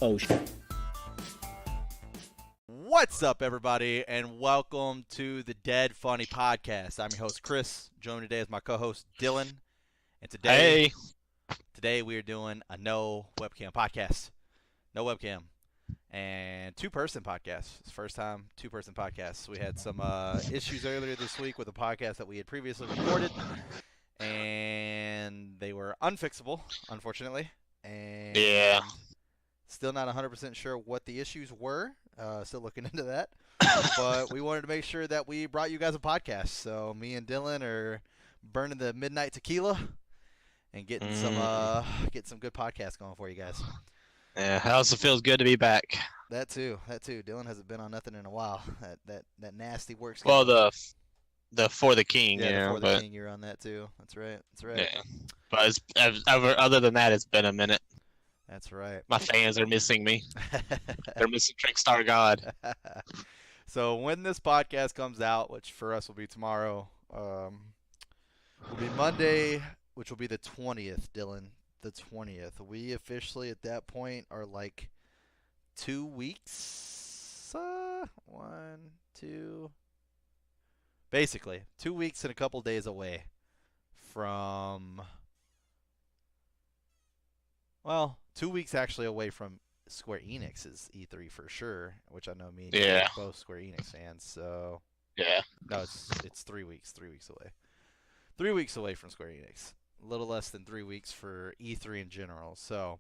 Oh, shit. What's up, everybody, and welcome to the Dead Funny Podcast. I'm your host, Chris. Joining me today is my co-host, Dylan. And today we are doing a no webcam podcast. No webcam. And two-person podcast. It's the first time two-person podcast. We had some issues earlier this week with a podcast that we had previously recorded, and they were unfixable, unfortunately. And yeah. Still not 100% sure what the issues were. Still looking into that. But we wanted to make sure that we brought you guys a podcast. So me and Dylan are burning the midnight tequila and getting some good podcasts going for you guys. Yeah, it also feels good to be back. That too. Dylan hasn't been on nothing in a while. That nasty work. Well, the For the King, For the King, you're on that too. That's right. Yeah, but other than that, it's been a minute. That's right. My fans are missing me. They're missing Trickstar God. So when this podcast comes out, which for us will be tomorrow, will be Monday, which will be the 20th, Dylan. The 20th. We officially at that point are like 2 weeks. 1, 2. Basically, 2 weeks and a couple days away from. Well, 2 weeks actually away from Square Enix's E3 for sure, which I know me and you are both Square Enix fans. So yeah, no, it's 3 weeks. 3 weeks away. 3 weeks away from Square Enix. A little less than 3 weeks for E3 in general. So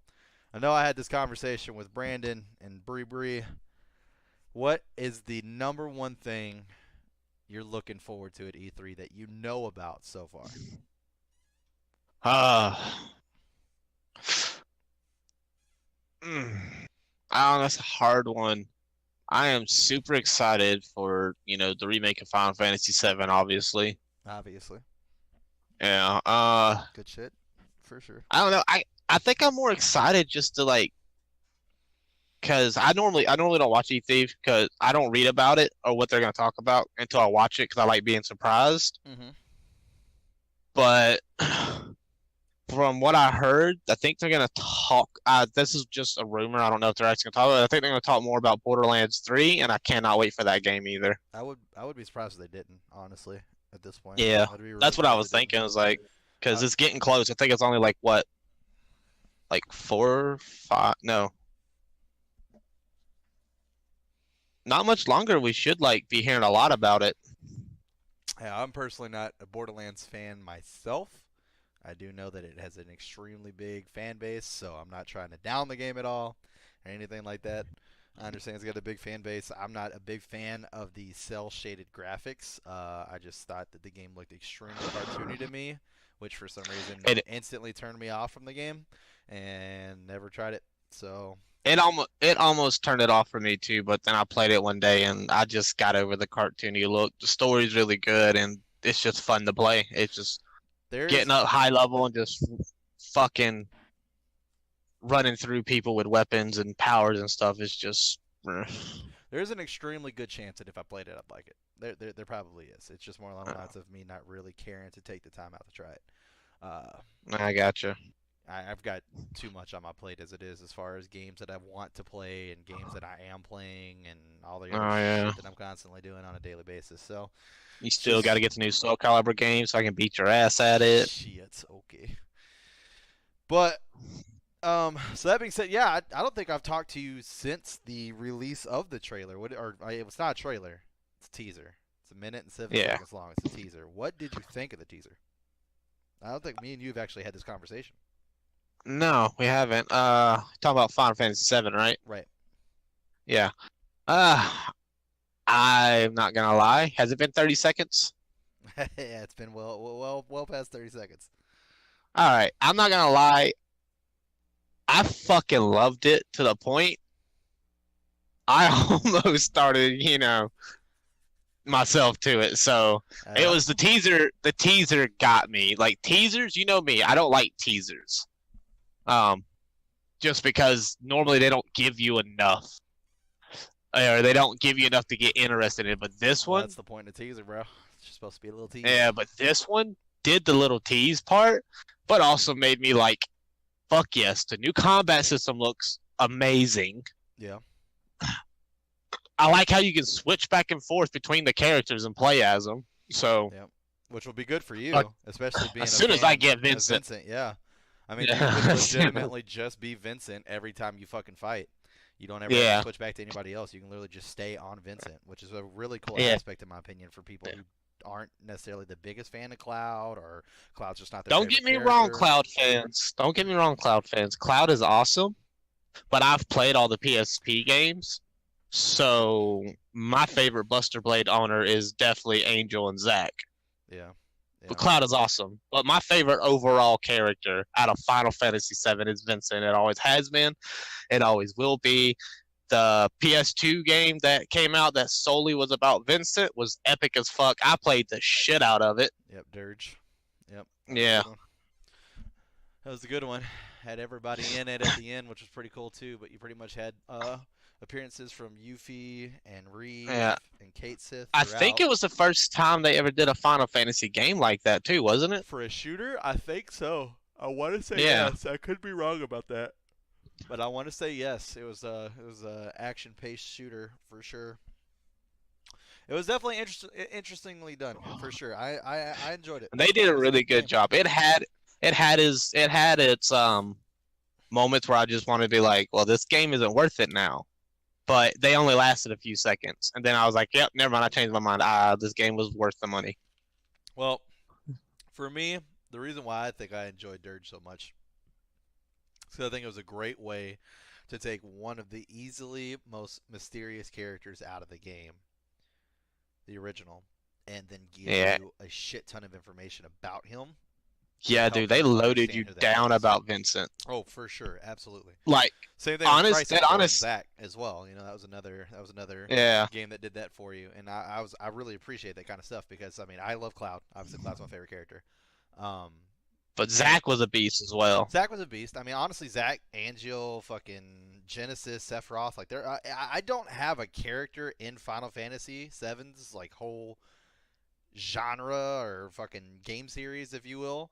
I know I had this conversation with Brandon and Bree. What is the number one thing you're looking forward to at E3 that you know about so far? That's a hard one. I am super excited for, the remake of Final Fantasy VII, obviously. Yeah. Good shit, for sure. I don't know. I think I'm more excited just to because I normally don't watch E3 because I don't read about it or what they're gonna talk about until I watch it because I like being surprised. Mm-hmm. But from what I heard, I think they're gonna talk. This is just a rumor. I don't know if they're actually gonna talk about it. I think they're gonna talk more about Borderlands 3, and I cannot wait for that game either. I would be surprised if they didn't, honestly, at this point. Yeah, really that's what I was thinking. I was like, because it's getting close. I think it's only like 4 or 5? No, not much longer. We should be hearing a lot about it. Yeah, I'm personally not a Borderlands fan myself. I do know that it has an extremely big fan base, so I'm not trying to down the game at all or anything like that. I understand it's got a big fan base. I'm not a big fan of the cel-shaded graphics. I just thought that the game looked extremely cartoony to me, which for some reason instantly turned me off from the game and never tried it. So it almost turned it off for me too, but then I played it one day and I just got over the cartoony look. The story's really good and it's just fun to play. It's just getting up high level and just fucking running through people with weapons and powers and stuff is just. There's an extremely good chance that if I played it, I'd like it. There probably is. It's just more along the lines of me not really caring to take the time out to try it. I gotcha. I've got too much on my plate as it is, as far as games that I want to play and games that I am playing and all the other shit that I'm constantly doing on a daily basis. So. You still got to get the new Soul Calibur game so I can beat your ass at it. Shit, okay. But, so that being said, yeah, I don't think I've talked to you since the release of the trailer. It's not a trailer. It's a teaser. It's 1 minute and 7 seconds long. It's a teaser. What did you think of the teaser? I don't think me and you have actually had this conversation. No, we haven't. Talking about Final Fantasy VII, right? Right. Yeah. I'm not gonna lie. Has it been 30 seconds? Yeah, it's been well past 30 seconds. All right, I'm not gonna lie. I fucking loved it to the point I almost started, myself to it. So it was the teaser. The teaser got me. Like teasers, you know me. I don't like teasers. Just because normally they don't give you enough. Or they don't give you enough to get interested in it. But this one... That's the point of the teaser, bro. It's just supposed to be a little teaser. Yeah, but this one did the little tease part, but also made me, fuck yes, the new combat system looks amazing. Yeah. I like how you can switch back and forth between the characters and play as them. So, Yep. Which will be good for like, you, especially being as a soon as I fan get of Vincent, Vincent. Yeah. I mean, you could yeah, legitimately just be Vincent every time you fucking fight. You don't ever have to yeah, switch back to anybody else. You can literally just stay on Vincent, which is a really cool yeah. aspect, in my opinion, for people who aren't necessarily the biggest fan of Cloud, or Cloud's just not their Don't get favorite me wrong, character. Cloud fans. Don't get me wrong, Cloud fans. Cloud is awesome, but I've played all the PSP games, so my favorite Buster Blade owner is definitely Angel and Zack. Yeah. But Yeah. Cloud is awesome. But my favorite overall character out of Final Fantasy VII is Vincent. It always has been. It always will be. The PS2 game that came out that solely was about Vincent was epic as fuck. I played the shit out of it. Yep. Dirge. Yep. Yeah. That was a good one. Had everybody in it at the end, which was pretty cool too. But you pretty much had appearances from Yuffie and Reeve Yeah. and Kate Sith I throughout. think it was the first time they ever did a Final Fantasy game like that too, wasn't it? For a shooter, I think so. I want to say Yeah. yes. I could be wrong about that, but I want to say yes. It was a action-paced shooter for sure. It was definitely interestingly done for sure. I enjoyed it. And they did a really good job. It had its moments where I just wanted to be like, well, this game isn't worth it now. But they only lasted a few seconds, and then I was like, yep, never mind. I changed my mind. This game was worth the money. Well, for me, the reason why I think I enjoyed Dirge so much is because I think it was a great way to take one of the easily most mysterious characters out of the game, the original, and then give you a shit ton of information about him. Yeah, dude, they loaded you down about Vincent. Oh, for sure, absolutely. Like, same thing with Crisis Zack as well. You know, that was another game that did that for you, and I really appreciate that kind of stuff because I mean I love Cloud. Obviously, Cloud's my favorite character. But Zack was a beast as well. Zack was a beast. I mean, honestly, Zack, Angel, fucking Genesis, Sephiroth, like I don't have a character in Final Fantasy VII's like whole genre or fucking game series, if you will,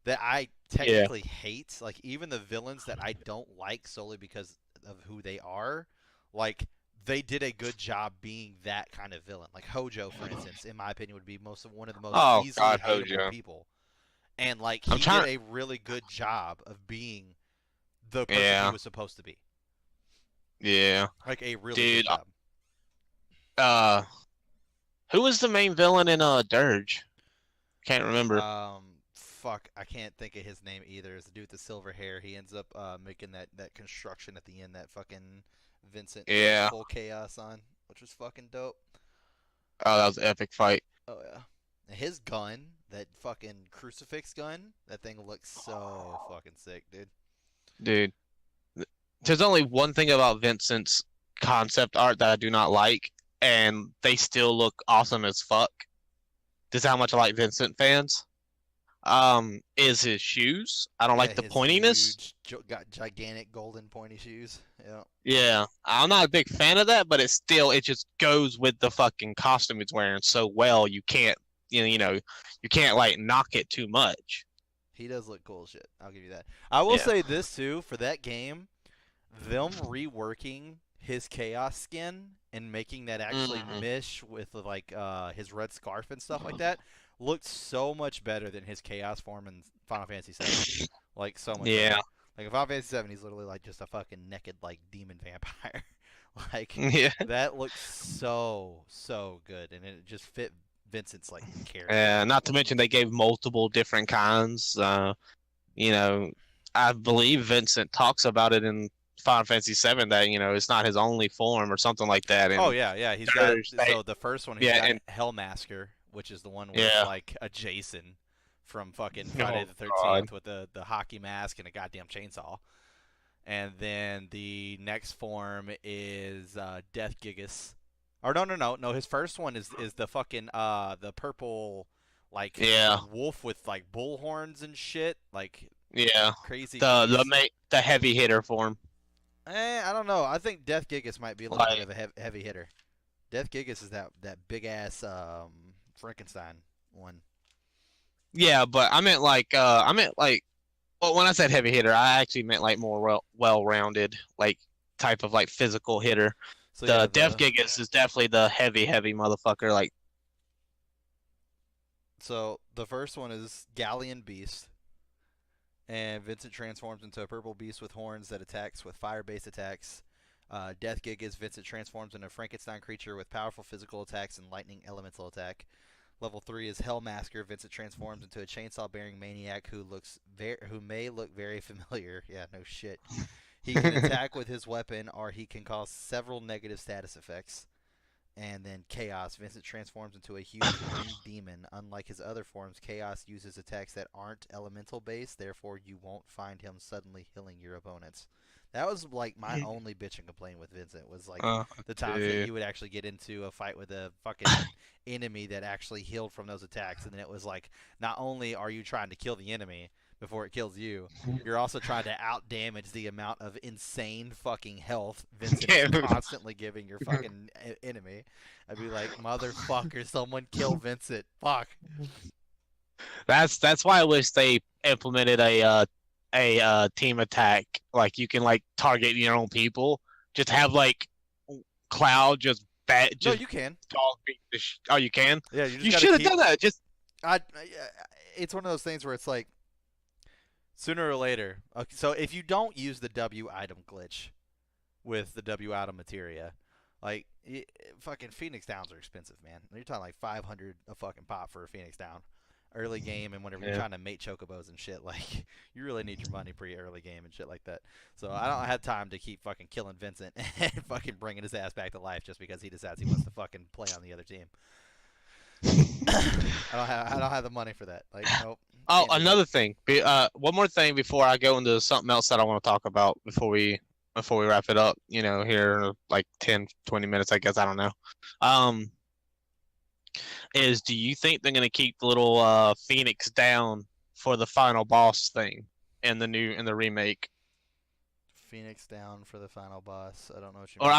that I technically hate. Like even the villains that I don't like solely because of who they are, like they did a good job being that kind of villain. Like Hojo, for instance, in my opinion, would be one of the most easily hateable people. And like he did a really good job of being the person he was supposed to be. Yeah. Like a really good job. Who was the main villain in Dirge? Can't remember. Fuck, I can't think of his name either. It's the dude with the silver hair. He ends up making that construction at the end, that fucking Vincent full chaos on, which was fucking dope. Oh, that was an epic fight. Oh yeah. His gun, that fucking crucifix gun, that thing looks so fucking sick, dude. Dude, there's only one thing about Vincent's concept art that I do not like, and they still look awesome as fuck. This is how much I like Vincent fans. Is his shoes. I don't like the pointiness. Got gigantic golden pointy shoes. Yeah. Yeah, I'm not a big fan of that, but it just goes with the fucking costume he's wearing so well. You can't you can't like knock it too much. He does look cool as shit. I'll give you that. I will say this too, for that game, them reworking his chaos skin and making that actually mesh with like his red scarf and stuff like that looked so much better than his chaos form in Final Fantasy VII. Like so much better. Like in Final Fantasy VII, he's literally like just a fucking naked like demon vampire. Like that looks so good, and it just fit Vincent's like character. Yeah, not to mention they gave multiple different kinds. You know, I believe Vincent talks about it in Final Fantasy VII that it's not his only form or something like that. And oh yeah, he's got so the first one he's got Hellmasker, which is the one where it's like a Jason from fucking Friday the 13th with the hockey mask and a goddamn chainsaw. And then the next form is Death Gigas. Or no. His first one is the fucking the purple like wolf with like bull horns and shit, like crazy. The heavy hitter form. I don't know. I think Death Gigas might be a little bit of a heavy hitter. Death Gigas is that big ass Frankenstein one. Yeah, but I meant like Well, when I said heavy hitter, I actually meant like more well-rounded, like type of like physical hitter. So yeah, The Def Gigas is definitely the heavy motherfucker. Like, the first one is Galleon Beast, and Vincent transforms into a purple beast with horns that attacks with fire-based attacks. Death Gigas, Vincent transforms into a Frankenstein creature with powerful physical attacks and lightning elemental attack. Level 3 is Hellmasker. Vincent transforms into a chainsaw-bearing maniac who may look very familiar. Yeah, no shit. He can attack with his weapon, or he can cause several negative status effects. And then Chaos. Vincent transforms into a huge winged demon. Unlike his other forms, Chaos uses attacks that aren't elemental based, therefore you won't find him suddenly healing your opponents. That was like my only bitch and complaint with Vincent was like the times that you would actually get into a fight with a fucking enemy that actually healed from those attacks, and then it was like not only are you trying to kill the enemy before it kills you, you're also trying to out damage the amount of insane fucking health Vincent is constantly giving your fucking enemy. I'd be like, motherfucker, someone kill Vincent. Fuck. that's why I wish they implemented a team attack. Like you can like target your own people. Just have like Cloud just bat No, just you can. dog beat oh, you can. Yeah, You should have done that. Just it's one of those things where it's like sooner or later. Okay, so if you don't use the W item glitch with the W item materia, like fucking Phoenix Downs are expensive, man. You're talking like 500 a fucking pop for a Phoenix Down. Early game and whenever you're trying to mate chocobos and shit, like you really need your money pre-early game and shit like that. So I don't have time to keep fucking killing Vincent and fucking bringing his ass back to life just because he decides he wants to fucking play on the other team. I don't have the money for that. Like, nope. Oh, another thing. One more thing before I go into something else that I want to talk about before we wrap it up. You know, here like 10, 20 minutes, I guess. I don't know. Is do you think they're gonna keep the little Phoenix down for the final boss thing in the remake? Phoenix down for the final boss. I don't know what you Or mean.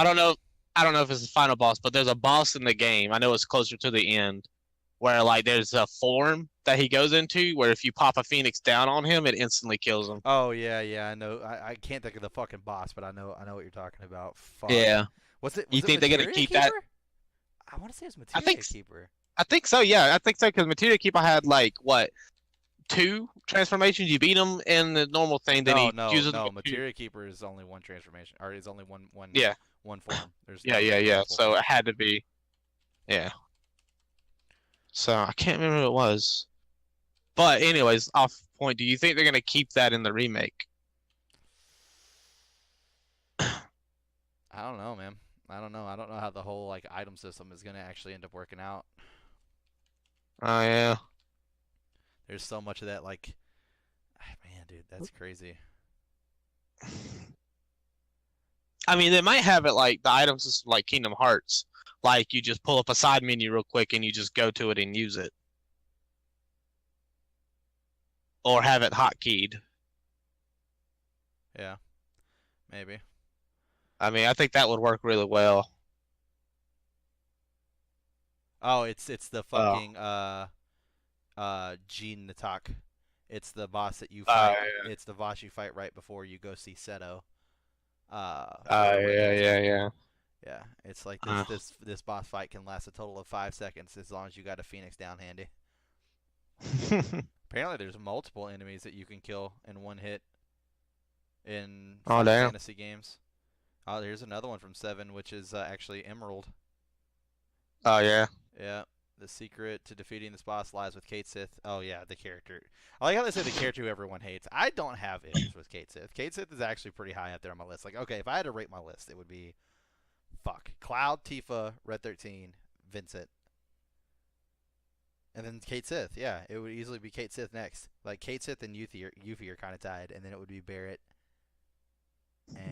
I don't know if it's the final boss, but there's a boss in the game. I know it's closer to the end where like there's a form that he goes into where if you pop a Phoenix down on him, it instantly kills him. Oh yeah, I know. I can't think of the fucking boss, but I know what you're talking about. Fuck. Yeah. Was it? You Was it think they're gonna Materia keep Keeper? that? I want to say it's I Materia think Keeper. I think so. Yeah, I think so because Materia Keeper had like what 2 transformations. You beat him in the normal thing, then he uses them No. with 2. Materia Keeper is only one transformation, or is only Yeah, one form. There's yeah. multiple So forms. it had to be. Yeah. So I can't remember who it was. But anyways, off point. Do you think they're gonna keep that in the remake? I don't know, man. I don't know. I don't know how the whole like item system is gonna actually end up working out. Oh yeah. There's so much of that, like, man, dude, that's crazy. I mean, they might have it like the item system like Kingdom Hearts. Like you just pull up a side menu real quick and you just go to it and use it. Or have it hotkeyed. Yeah, maybe. I mean, I think that would work really well. Oh, it's the Oh, fucking Gene Natak. It's the boss that you fight. yeah. It's the boss you fight right before you go see Seto. For the Yeah, Wicked. yeah. Yeah, it's like Uh, this boss fight can last a total of 5 seconds as long as you got a Phoenix down handy. Apparently, there's multiple enemies that you can kill in one hit in oh, Final damn. Fantasy games. Oh, there's another one from 7, which is actually Emerald. Oh, yeah. Yeah. The secret to defeating this boss lies with Kate Sith. Oh, yeah, the character. I like how they say the character who everyone hates. I don't have issues with Kate Sith. Kate Sith is actually pretty high up there on my list. Like, okay, if I had to rate my list, it would be Cloud, Tifa, Red 13, Vincent. And then Kate Sith. Yeah, it would easily be Kate Sith next. Like, Kate Sith and Yuffie are kind of tied. And then it would be Barrett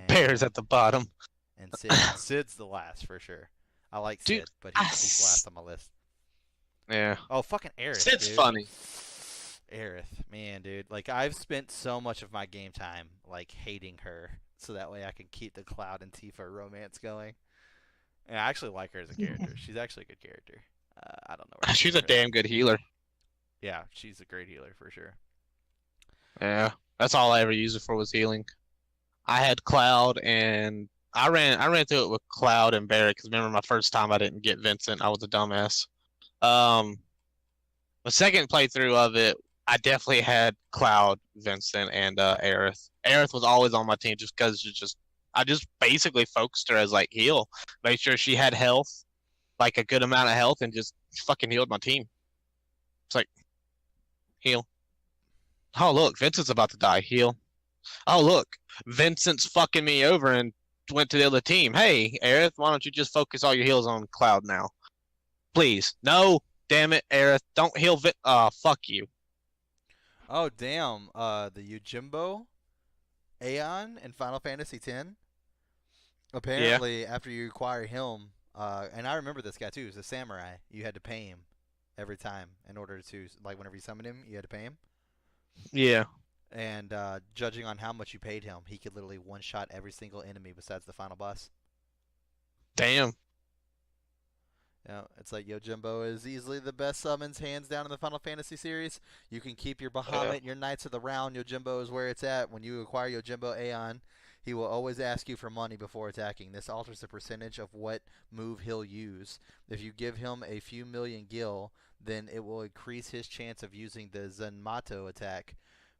Bears and at the bottom. Sid. Sid's the last for sure. I like Dude, Sid, but he's last on my list. yeah. Oh, fucking Aerith, Sid's dude. funny. Aerith, man, dude. Like, I've spent so much of my game time, like, hating her, so that way I can keep the Cloud and Tifa romance going. And I actually like her as a character. She's actually a good character. I don't know where She's a damn good healer. Yeah, she's a great healer for sure. Yeah. That's all I ever used it for was healing. I had Cloud and I ran through it with Cloud and Barret because remember my first time I didn't get Vincent. I was a dumbass. Um, the second playthrough of it, I definitely had Cloud, Vincent, and Aerith. Aerith was always on my team just because I just basically focused her as like heal, made sure she had health, like a good amount of health, and just fucking healed my team. It's like heal. Oh look, Vincent's about to die. Heal. Oh look, Vincent's fucking me over and went to the other team. Hey, Aerith, why don't you just focus all your heals on Cloud now? Please. No, damn it, Aerith, don't heal fuck you. Oh damn! The Yojimbo Aeon in Final Fantasy X. Yeah, Apparently, after you acquire him, and I remember this guy too. He was a samurai. You had to pay him every time in order to like whenever you summoned him, you had to pay him. yeah. And judging on how much you paid him, he could literally one shot every single enemy besides the final boss. Damn. It's like Yojimbo is easily the best summons, hands down, in the Final Fantasy series. You can keep your Yeah. Bahamut and your Knights of the Round. Yojimbo is where it's at. When you acquire Yojimbo Aeon, he will always ask you for money before attacking. This alters the percentage of what move he'll use. If you give him a few million gil, then it will increase his chance of using the Zenmato attack,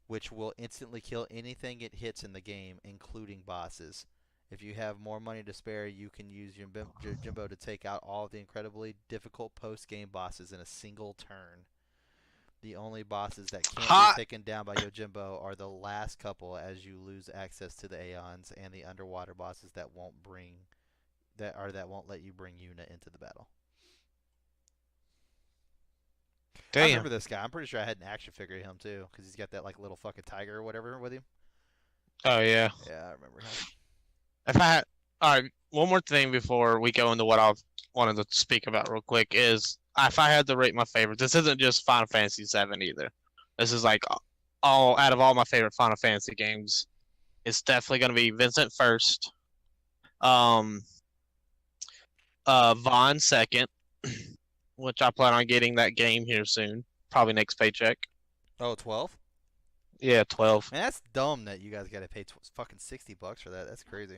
which will instantly kill anything it hits in the game, including bosses. If you have more money to spare, you can use Jimbo to take out all of the incredibly difficult post-game bosses in a single turn. The only bosses that can't be Hot. taken down by Yojimbo are the last couple, as you lose access to the Aeons, and the underwater bosses that won't let you bring Yuna into the battle. I Damn. remember this guy. I'm pretty sure I had an action figure of him too, because he's got that like little fucking tiger or whatever with him. Oh yeah. Yeah, I remember him. If I had, all right, one more thing before we go into what I wanted to speak about real quick is if I had to rate my favorite, this isn't just Final Fantasy VII either. This is like all out of all my favorite Final Fantasy games. It's definitely going to be Vincent first, um, Vaughn second, which I plan on getting that game here soon, probably next paycheck. Oh, 12? Yeah, 12. Man, that's dumb that you guys got to pay fucking $60 for that. That's crazy.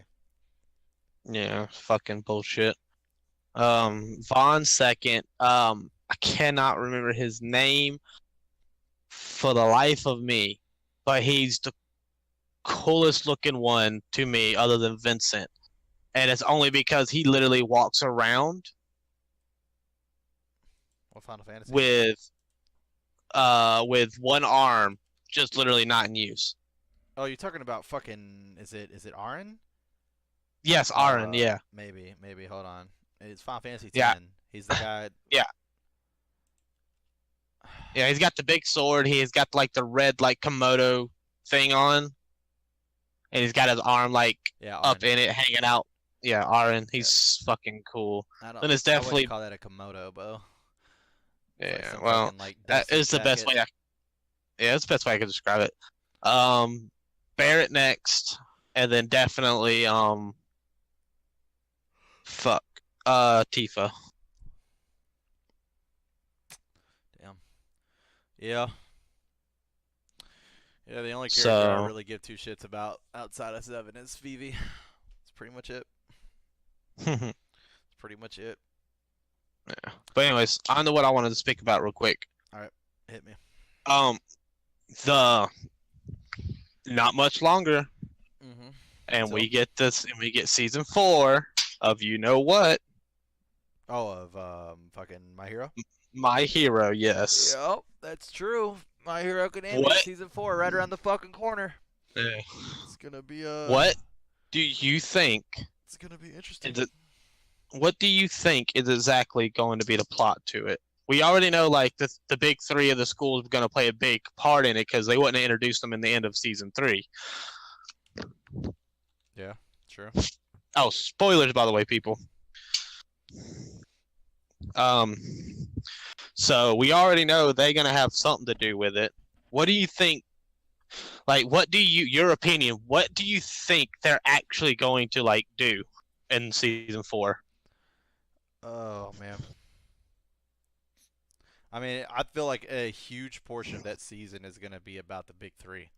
Yeah, fucking bullshit. Vaughn second. I cannot remember his name for the life of me, but he's the coolest looking one to me other than Vincent. And it's only because he literally walks around What Final Fantasy? with one arm just literally not in use. Oh, you're talking about fucking is it Aaron? Yes, Aaron, yeah. Maybe. Hold on. It's Final Fantasy Yeah. 10. He's the guy. Yeah. Yeah, he's got the big sword, he's got like the red like Komodo thing on, and he's got his arm like Yeah, up Aaron. in it, hanging out. Yeah, Aaron, Yeah. he's fucking cool. I don't. And it's I wouldn't definitely call that a Komodo, Bo. It's like yeah. some Well, fucking like that dusty is the best jacket. way. Yeah, that's the best way I could describe it. Um, Barrett next, and then definitely fuck, Tifa. Damn. Yeah. Yeah, the only character I So really give two shits about outside of Seven is Vivi. That's pretty much it. yeah. That's pretty much it. But anyways, on to what I wanted to speak about real quick. All right, hit me. Um, the not much longer, Mm-hmm. and So, we get season 4 of you know what, oh, of fucking My Hero. My Hero. Yes. Yep, that's true. My Hero Academia What? season 4 right around the fucking corner. Yeah. It's gonna be What do you think? It's gonna be interesting. Is it? What do you think is exactly going to be the plot to it? We already know like the big three of the schools are going to play a big part in it because they wouldn't introduce them in the end of season 3. Yeah, true. Oh, spoilers by the way, people. Um, so we already know they're going to have something to do with it. What do you think? Like, your opinion? What do you think they're actually going to like do in season 4? Oh man. I mean, I feel like a huge portion of that season is gonna be about the big three.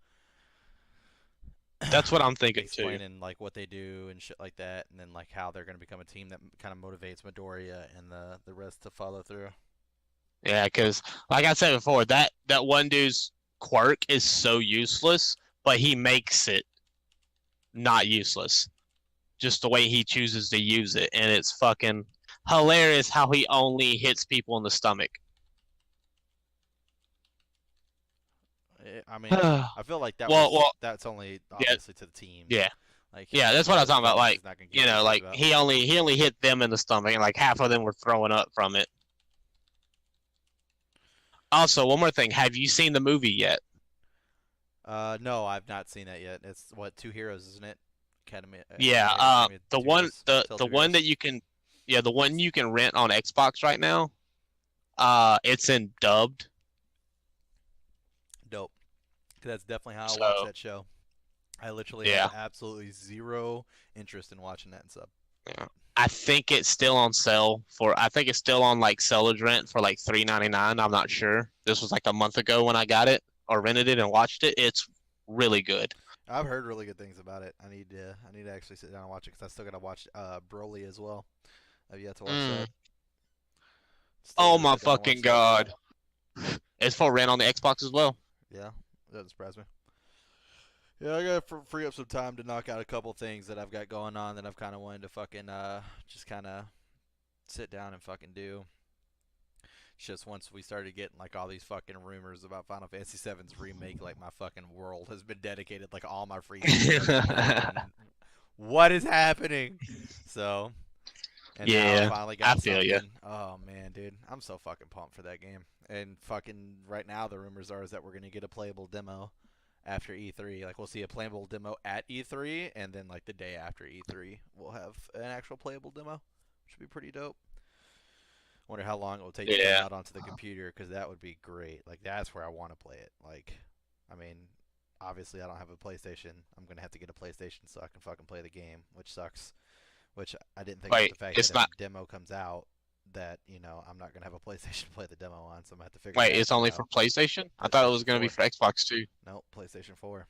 That's what I'm thinking too. explaining like what they do and shit like that, and then like how they're gonna become a team that kind of motivates Midoriya and the rest to follow through. Yeah, because like I said before, that one dude's quirk is so useless, but he makes it not useless. Just the way he chooses to use it, and it's fucking hilarious how he only hits people in the stomach. I mean, well, I feel like well, that's only yeah, obviously to the team. yeah, Like yeah. That's what I was his talking about. goodness Like, is not gonna get too fucked like about. he only hit them in the stomach, and like half of them were throwing up from it. Also, one more thing: have you seen the movie yet? No, I've not seen that yet. It's what, Two Heroes, isn't it? Academy, Yeah, My Hero Academia, the Two one Heroes, the Tale of the Two one Heroes. that you can, yeah, the one you can rent on Xbox right now. It's in dubbed. Dope. 'Cause that's definitely how I watch So that show. I literally have yeah, absolutely zero interest in watching that and sub. yeah. I think it's still on sale for. I think it's still on like seller's rent for like $3.99. I'm not sure. This was like a month ago when I got it or rented it and watched it. It's really good. I've heard really good things about it. I need to actually sit down and watch it because I still gotta watch Broly as well. I've yet to watch Mm. that. Still Oh gotta my sit down and fucking watch that as god! well. It's for rent on the Xbox as well. Yeah, that doesn't surprise me. Yeah, I gotta free up some time to knock out a couple things that I've got going on that I've kind of wanted to fucking just kind of sit down and fucking do. It's just once we started getting like all these fucking rumors about Final Fantasy VII's remake, like my fucking world has been dedicated. Like all my free time has been fucking. What is happening? So, and now I Yeah, finally I got feel you. something. Oh man, dude, I'm so fucking pumped for that game. And fucking right now, the rumors are is that we're gonna get a playable demo after E3. Like we'll see a playable demo at E3, and then like the day after E3, we'll have an actual playable demo, which would be pretty dope. Wonder how long it will take to come Yeah. out onto the computer, because that would be great. Like that's where I want to play it. Like, I mean, obviously I don't have a PlayStation. I'm gonna have to get a PlayStation so I can fucking play the game, which sucks. Which I didn't think about Wait, the fact that it's if a not. demo comes out, that I'm not gonna have a PlayStation to play the demo on, so I'm gonna have to figure Wait, that it's shit only out. for PlayStation? I thought it was PlayStation gonna be 4. for Xbox too. Nope, PlayStation 4.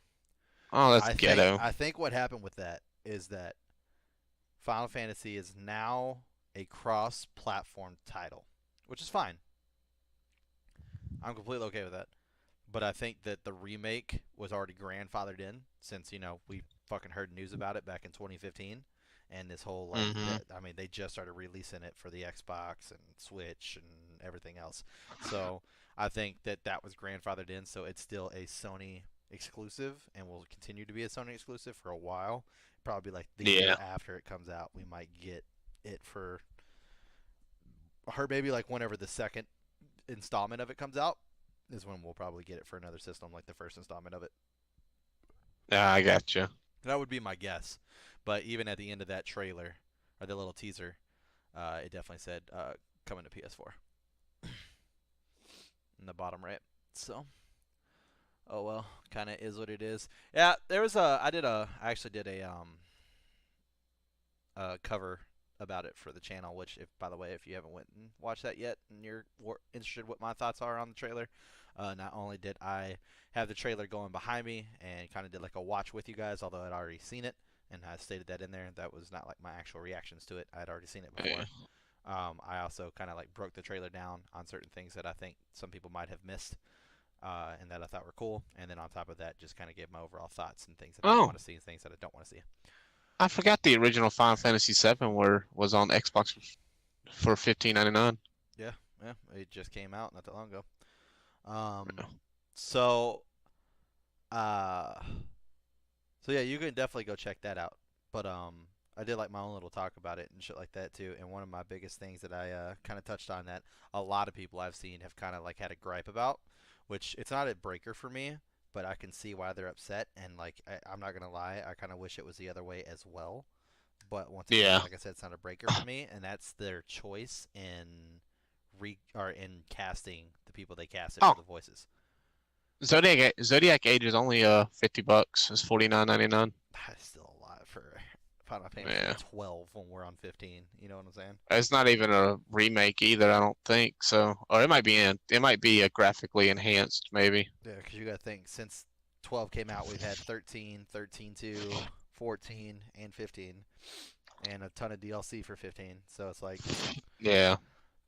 Oh, that's I think ghetto. I think what happened with that is that Final Fantasy is now a cross-platform title, which is fine. I'm completely okay with that. But I think that the remake was already grandfathered in since we fucking heard news about it back in 2015, and this whole Hmm. I mean they just started releasing it for the Xbox and Switch and everything else. So I think that that was grandfathered in, so it's still a Sony exclusive and will continue to be a Sony exclusive for a while. Probably like the year Yeah. after it comes out, we might get it for her maybe like whenever the second installment of it comes out is when we'll probably get it for another system, like the first installment of it. Yeah, I got you. That would be my guess. But even at the end of that trailer, or the little teaser, it definitely said coming to PS4 in the bottom right. So, oh well, kind of is what it is. Yeah, there was I actually did a cover about it for the channel. Which, if by the way, if you haven't went and watched that yet, and you're interested what my thoughts are on the trailer, not only did I have the trailer going behind me and kind of did like a watch with you guys, although I'd already seen it, and I stated that in there. That was not like my actual reactions to it. I'd already seen it Yeah. before. I also kind of like broke the trailer down on certain things that I think some people might have missed, and that I thought were cool. And then on top of that, just kind of gave my overall thoughts and things that I Oh, want to see and things that I don't want to see. I forgot the original Final Fantasy VII was on Xbox for 15.99. Yeah, yeah, it just came out not that long ago. Um, so, uh, so yeah, you can definitely go check that out. But I did like my own little talk about it and shit like that too. And one of my biggest things that I kind of touched on that a lot of people I've seen have kind of like had a gripe about, which it's not a breaker for me, but I can see why they're upset. And like I'm not gonna lie, I kind of wish it was the other way as well. But once again, Yeah. like I said, it's not a breaker for me, and that's their choice in or in casting the people they casted Oh, for the voices. Zodiac Age is only $50. It's 49.99. That's still a lot for Final Fantasy Yeah. 12 when we're on 15. You know what I'm saying? It's not even a remake either, I don't think so. Or it might be graphically enhanced, maybe. Yeah, because you got to think since 12 came out, we've had 13, 13.2, 14, and 15, and a ton of DLC for 15. So it's like, Yeah.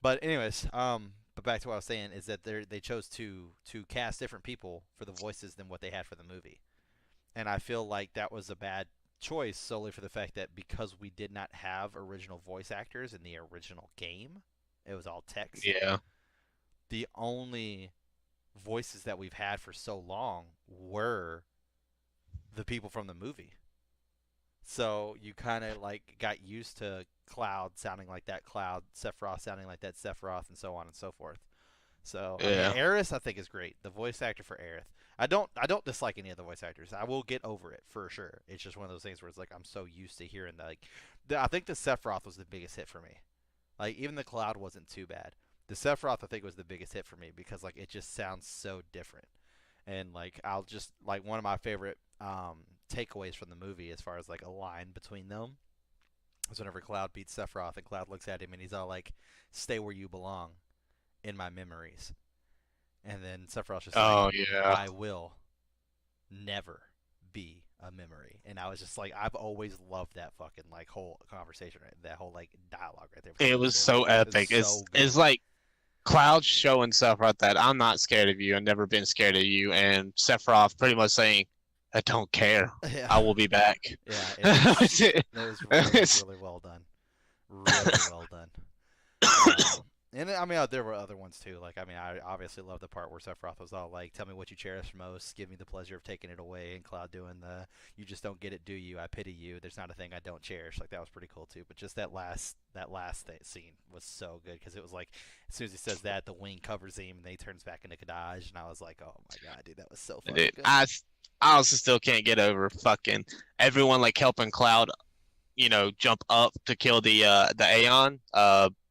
but anyways, but back to what I was saying is that they chose to cast different people for the voices than what they had for the movie, and I feel like that was a bad choice solely for the fact that because we did not have original voice actors in the original game, it was all text. Yeah. The only voices that we've had for so long were the people from the movie. So you kind of like got used to Cloud sounding like that Cloud, Sephiroth sounding like that Sephiroth, and so on and so forth. So I mean, Yeah. Aerith I think is great. The voice actor for Aerith, I don't dislike any of the voice actors. I will get over it for sure. It's just one of those things where it's like I'm so used to hearing I think the Sephiroth was the biggest hit for me. Like even the Cloud wasn't too bad. The Sephiroth I think was the biggest hit for me because like it just sounds so different. And like I'll just like one of my favorite takeaways from the movie as far as like a line between them is whenever Cloud beats Sephiroth and Cloud looks at him and he's all like, "Stay where you belong in my memories." And then Sephiroth's just like, Oh yeah. "I will never be a memory." And I was just like, I've always loved that fucking like whole conversation, right? That whole like dialogue right there between It those was two. so It's epic. so It's good. like Cloud showing Sephiroth that I'm not scared of you. I've never been scared of you, and Sephiroth pretty much saying, "I don't care. Yeah, I will be back." yeah. It's- It was really it's- really well done. Really well done. And I mean, there were other ones too. Like, I mean, I obviously love the part where Sephiroth was all like, "Tell me what you cherish most. Give me the pleasure of taking it away." And Cloud doing the, "You just don't get it, do you? I pity you. There's not a thing I don't cherish." Like that was pretty cool too. But just that last scene was so good because it was like, as soon as he says that, the wing covers him and then he turns back into Kadaj, and I was like, "Oh my god, dude, that was so fucking Dude, good." I also still can't get over fucking everyone like helping Cloud, jump up to kill the Aeon,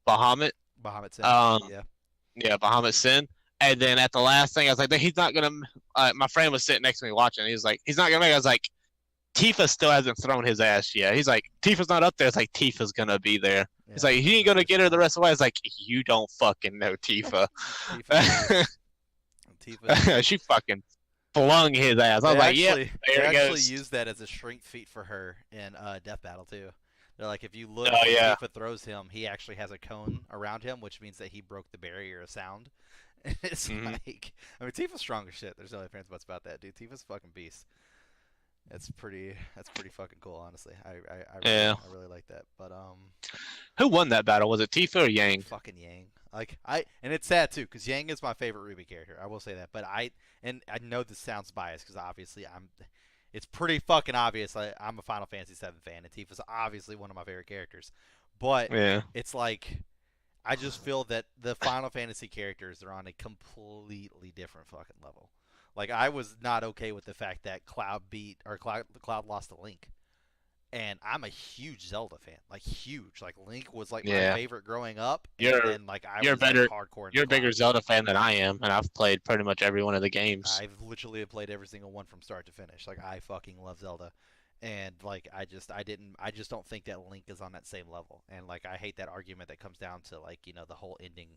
Bahamut. Bahamut Sin, Um, yeah, yeah, Bahamut Sin. And then at the last thing, I was like, he's not gonna. My friend was sitting next to me watching. He was like, he's not gonna make it. I was like, Tifa still hasn't thrown his ass yet. He's like, Tifa's not up there. It's like Tifa's gonna be there. He's yeah, like, he ain't gonna get her the rest of the way. I was like, you don't fucking know Tifa. Tifa's a beast. Tifa's a She beast. fucking flung his ass. I was They like, yep, actually they there it actually goes. use that as a shrink feat for her in Death Battle too. They're like, if you look Oh when yeah, Tifa throws him, he actually has a cone around him, which means that he broke the barrier of sound. And it's hmm like, I mean, Tifa's strong as shit. There's no ifs ands about that, dude. Tifa's a fucking beast. That's pretty fucking cool, honestly. I really yeah. I really like that. But Who won that battle? Was it Tifa or Yang? fucking Yang. Like and it's sad too, because Yang is my favorite Ruby character. I will say that. But I know this sounds biased because obviously it's pretty fucking obvious. I'm a Final Fantasy VII fan, and Tifa's obviously one of my favorite characters. But Yeah, it's like I just feel that the Final Fantasy characters are on a completely different fucking level. Like I was not okay with the fact that Cloud lost to Link, and I'm a huge Zelda fan, like huge. Like Link was like my yeah. favorite growing up, and You're then like I you're was like better. hardcore into You're a bigger Cloud. Zelda fan than I am, and I've played pretty much every one of the games. I've literally played every single one from start to finish. Like I fucking love Zelda, and like I just don't think that Link is on that same level. And like I hate that argument that comes down to like the whole ending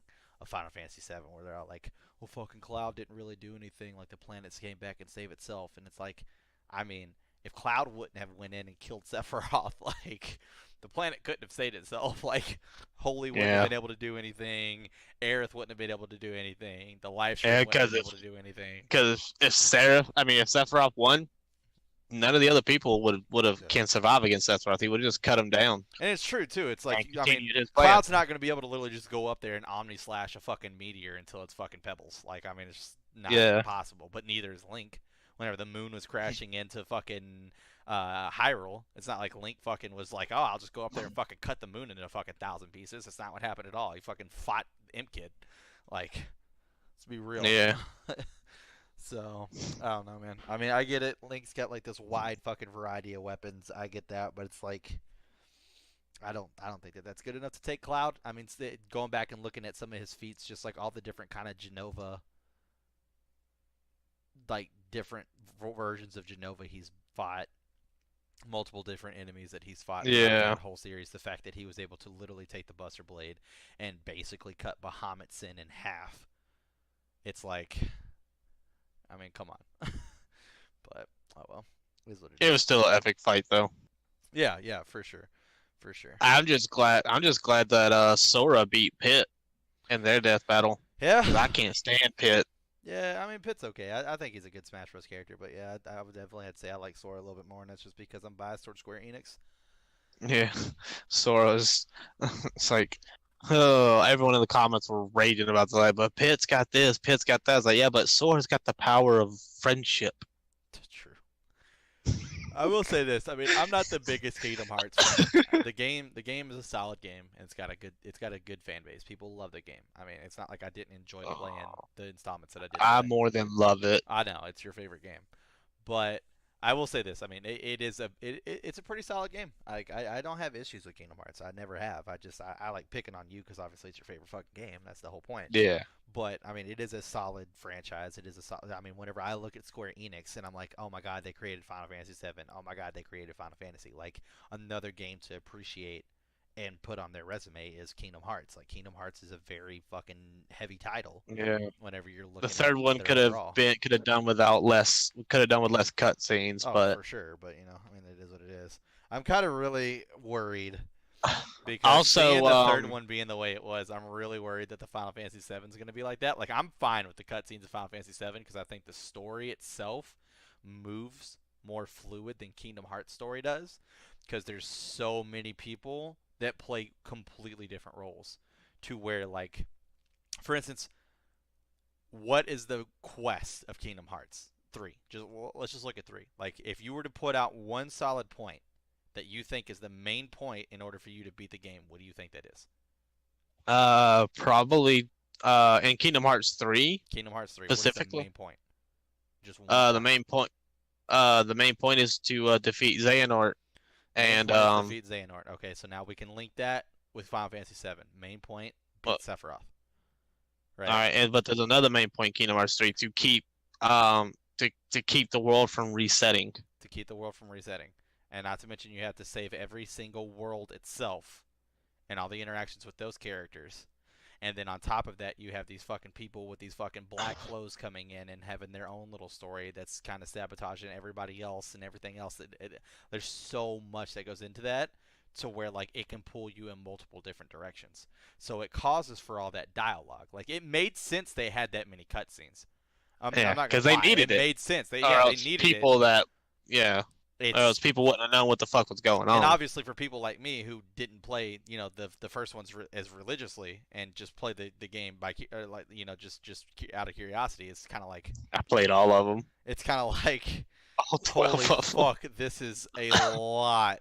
of Final Fantasy VII where they're all like, well, fucking Cloud didn't really do anything. Like the planets came back and saved itself, and it's like, I mean, if Cloud wouldn't have went in and killed Sephiroth, like the planet couldn't have saved itself. Like Holy wouldn't have Yeah, been able to do anything. Aerith wouldn't have been able to do anything. The live stream yeah. wouldn't have Because been if able to do anything. because if Sephiroth won, none of the other people would have Yeah. can survive against Sephiroth. He would have just cut him down And it's true too. It's like and I mean, continued his plan. Cloud's not going to be able to literally just go up there and Omni Slash a fucking meteor until it's fucking pebbles. Like I mean, it's just not Yeah, possible. But neither is Link. Whenever the moon was crashing into fucking Hyrule, it's not like Link fucking was like, oh, I'll just go up there and fucking cut the moon into a fucking thousand pieces. That's not what happened at all. He fucking fought Imp Kid. Like, let's be real. yeah, So I don't know, man. I mean, I get it. Link's got like this wide fucking variety of weapons. I get that, but it's like I don't think that that's good enough to take Cloud. I mean, going back and looking at some of his feats, just like all the different kind of Genova, like different versions of Genova he's fought, multiple different enemies that he's fought throughout yeah. that whole series. The fact that he was able to literally take the Buster Blade and basically cut Bahamut Sin in half. It's like, I mean, come on. But oh well, it is what it It is. was still an epic fight though. Yeah, yeah, for sure, for sure. I'm just glad that Sora beat Pit in their death battle Yeah, because I can't stand Pit. yeah. I mean, Pitt's okay. I think he's a good Smash Bros. Character, but yeah, I would definitely have to say I like Sora a little bit more, and that's just because I'm biased towards Square Enix. Yeah, Sora's. It's like, oh, everyone in the comments were raging about the like, but Pit's got this, Pit's got that. It's like, yeah, but Sora's got the power of friendship. True. I will say this. I mean, I'm not the biggest Kingdom Hearts fan. The game is a solid game, and it's got a good fan base. People love the game. I mean, it's not like I didn't enjoy playing Oh, the installments that I did I play. more than love it. I know it's your favorite game, but I will say this. I mean, it's a pretty solid game. I don't have issues with Kingdom Hearts. I never have. I like picking on you because obviously it's your favorite fucking game. That's the whole point. Yeah. But I mean, it is a solid franchise. It is a solid. I mean, whenever I look at Square Enix and I'm like, oh my god, they created Final Fantasy VII. Oh my god, they created Final Fantasy. Like another game to appreciate and put on their resume is Kingdom Hearts. Like Kingdom Hearts is a very fucking heavy title. Yeah. Whenever you're The looking at third one their could have overall. been could have done without less could have done with less cutscenes, Oh, but for sure. But I mean, it is what it is. I'm kind of really worried because seeing also the third one being the way it was, I'm really worried that the Final Fantasy VII is going to be like that. Like, I'm fine with the cutscenes of Final Fantasy VII because I think the story itself moves more fluid than Kingdom Hearts story does because there's so many people that play completely different roles to where, like, for instance, what is the quest of Kingdom Hearts 3? Let's just look at 3. Like, if you were to put out one solid point that you think is the main point in order for you to beat the game, what do you think that is? probably in Kingdom Hearts 3 Kingdom Hearts 3. What is the specifically. main point? Just one Uh the point. main point the main point is to defeat Xehanort Main and point is defeat Xehanort. Okay, so now we can link that with Final Fantasy VII. Main point, beat but Sephiroth. all Right? right, but there's another main point in Kingdom Hearts 3 to keep the world from resetting. To keep the world from resetting. And not to mention you have to save every single world itself and all the interactions with those characters. And then on top of that, you have these fucking people with these fucking black clothes coming in and having their own little story that's kind of sabotaging everybody else and everything else. There's so much that goes into that to where like it can pull you in multiple different directions. So it causes for all that dialogue. Like it made sense they had that many cutscenes. I'm Yeah, not gonna because they lie, it needed it, made sense. They or yeah they else needed it. people that yeah, or else It's people wouldn't have known what the fuck was going and on. obviously for people like me who didn't play the first ones as religiously and just play the game by or like just out of curiosity, it's kind of like I played all of them, all holy 12 of them. fuck, this is a lot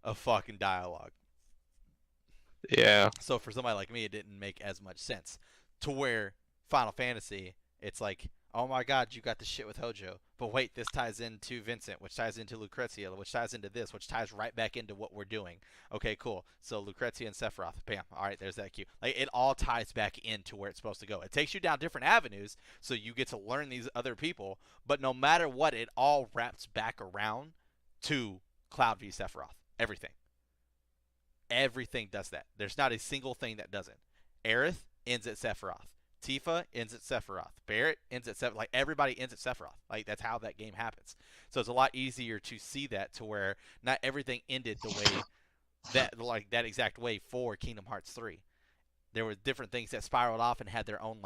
of fucking dialogue. Yeah, So for somebody like me, it didn't make as much sense. To where Final Fantasy, it's like, oh my god, you got the shit with Hojo. But wait, this ties into Vincent, which ties into Lucrezia, which ties into this, which ties right back into what we're doing. Okay, cool. So Lucrezia and Sephiroth, bam. All right, there's that cue. Like it all ties back into where it's supposed to go. It takes you down different avenues, so you get to learn these other people. But no matter what, it all wraps back around to Cloud v Sephiroth. Everything. Everything does that. There's not a single thing that doesn't. Aerith ends at Sephiroth. Tifa ends at Sephiroth. Barrett ends at Sephiroth. Like everybody ends at Sephiroth. Like that's how that game happens. So it's a lot easier to see that to where not everything ended the way that exact way for Kingdom Hearts 3. There were different things that spiraled off and had their own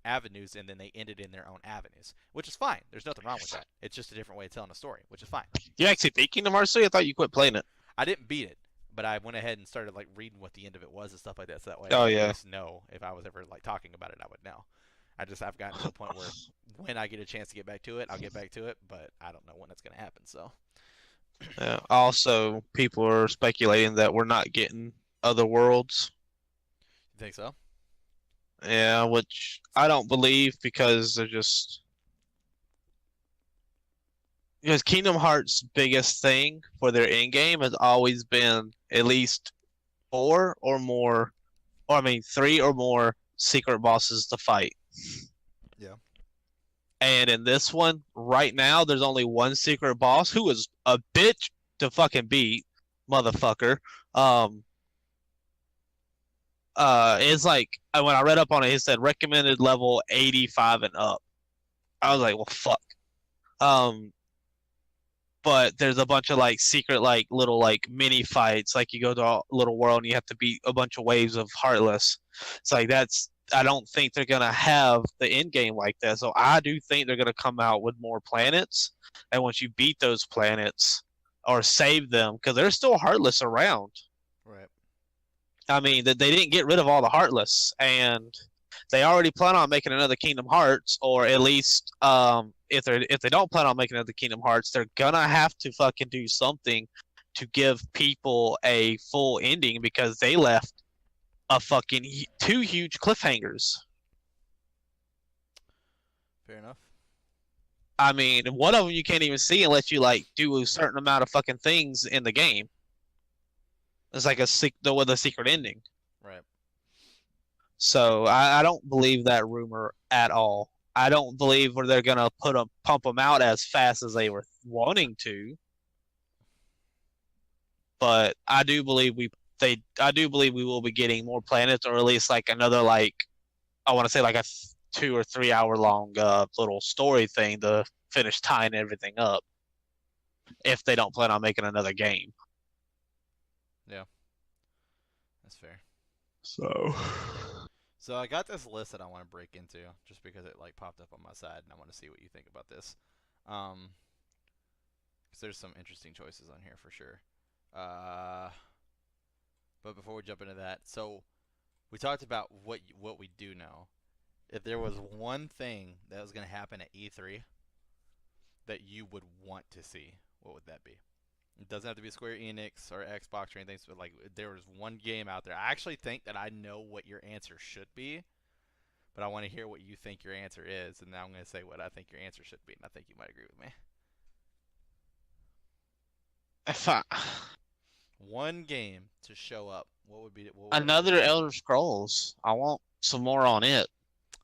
avenues, and then they ended in their own avenues, which is fine. There's nothing wrong with that. It's just a different way of telling a story, which is fine. you actually beat Kingdom Hearts 3? I thought you quit playing it. I didn't beat it, but I went ahead and started like reading what the end of it was and stuff like that. So that way, Oh I would at yeah. least know if I was ever like talking about it, I would know. I've gotten to the point where when I get a chance to get back to it, I'll get back to it, but I don't know when it's gonna happen. So Yeah. Also, people are speculating that we're not getting other worlds. you think so? Yeah, which I don't believe because they're just because Kingdom Hearts' biggest thing for their end game has always been at least four or more, or I mean three or more secret bosses to fight. Yeah. And in this one, right now, there's only one secret boss who is a bitch to fucking beat, motherfucker. Um, it's like when I read up on it, it said recommended level 85 and up. I was like, well, fuck. But there's a bunch of like secret like little like mini fights. Like you go to a little world and you have to beat a bunch of waves of Heartless. It's like that's I don't think they're gonna have the end game like that. So I do think they're gonna come out with more planets, and once you beat those planets or save them, because there's still Heartless around. Right. I mean, that they didn't get rid of all the Heartless, and they already plan on making another Kingdom Hearts, or at least if they don't plan on making another Kingdom Hearts, they're gonna have to fucking do something to give people a full ending because they left a fucking two huge cliffhangers. Fair enough. I mean, one of them you can't even see unless you like do a certain amount of fucking things in the game. It's like with a secret ending. Right. So I don't believe that rumor at all. I don't believe where they're gonna pump them out as fast as they were wanting to. But I do believe we will be getting more planets, or at least like another like I want to say like a 2 or 3 hour long little story thing to finish tying everything up. If they don't plan on making another game. Yeah. That's fair. So I got this list that I want to break into just because it like popped up on my side and I want to see what you think about this. Because there's some interesting choices on here for sure. But before we jump into that, so we talked about what we do know. If there was one thing that was going to happen at E3 that you would want to see, what would that be? It doesn't have to be Square Enix or Xbox or anything. But like, if there was one game out there, I actually think that I know what your answer should be, but I want to hear what you think your answer is, and now I'm going to say what I think your answer should be, and I think you might agree with me. if I, One game to show up, what would be another Elder Scrolls, I want some more on it.